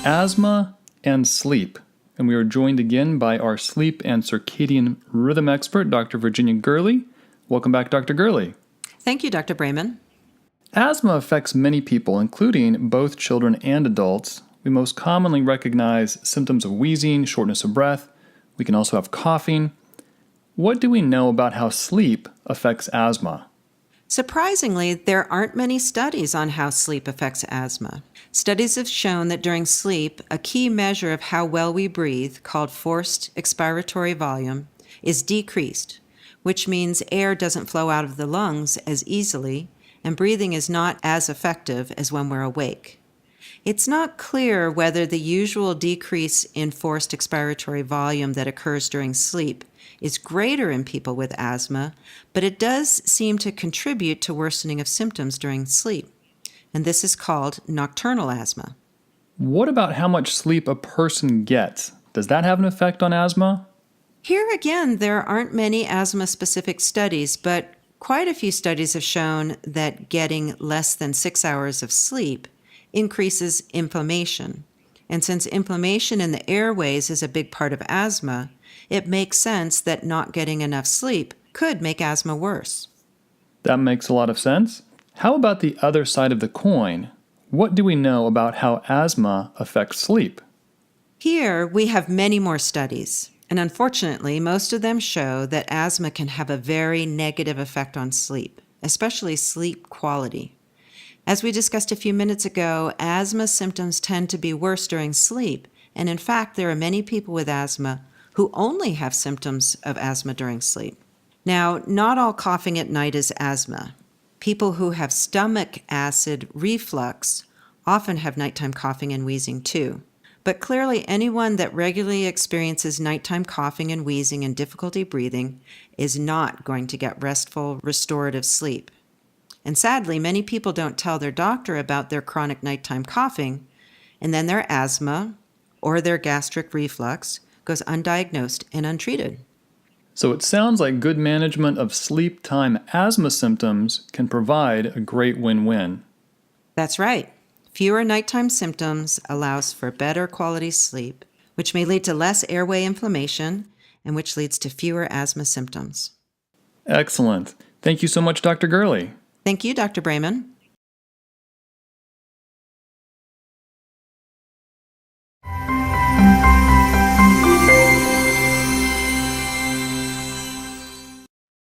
asthma and sleep. And we are joined again by our sleep and circadian rhythm expert, Dr. Virginia Gurley. Welcome back, Dr. Gurley. Thank you, Dr. Brayman. Asthma affects many people, including both children and adults. We most commonly recognize symptoms of wheezing, shortness of breath. We can also have coughing. What do we know about how sleep affects asthma? Surprisingly, there aren't many studies on how sleep affects asthma. Studies have shown that during sleep, a key measure of how well we breathe, called forced expiratory volume, is decreased, which means air doesn't flow out of the lungs as easily, and breathing is not as effective as when we're awake. It's not clear whether the usual decrease in forced expiratory volume that occurs during sleep is greater in people with asthma, but it does seem to contribute to worsening of symptoms during sleep, and this is called nocturnal asthma. What about how much sleep a person gets? Does that have an effect on asthma? Here again, there aren't many asthma-specific studies, but quite a few studies have shown that getting less than 6 hours of sleep increases inflammation. And since inflammation in the airways is a big part of asthma, it makes sense that not getting enough sleep could make asthma worse. That makes a lot of sense. How about the other side of the coin? What do we know about how asthma affects sleep? Here, we have many more studies, and unfortunately, most of them show that asthma can have a very negative effect on sleep, especially sleep quality. As we discussed a few minutes ago, asthma symptoms tend to be worse during sleep, and in fact, there are many people with asthma who only have symptoms of asthma during sleep. Now, not all coughing at night is asthma. People who have stomach acid reflux often have nighttime coughing and wheezing too. But clearly, anyone that regularly experiences nighttime coughing and wheezing and difficulty breathing is not going to get restful, restorative sleep. And sadly, many people don't tell their doctor about their chronic nighttime coughing, and then their asthma or their gastric reflux goes undiagnosed and untreated. So it sounds like good management of sleep time asthma symptoms can provide a great win-win. That's right. Fewer nighttime symptoms allows for better quality sleep, which may lead to less airway inflammation and which leads to fewer asthma symptoms. Excellent. Thank you so much, Dr. Gurley. Thank you, Dr. Brayman.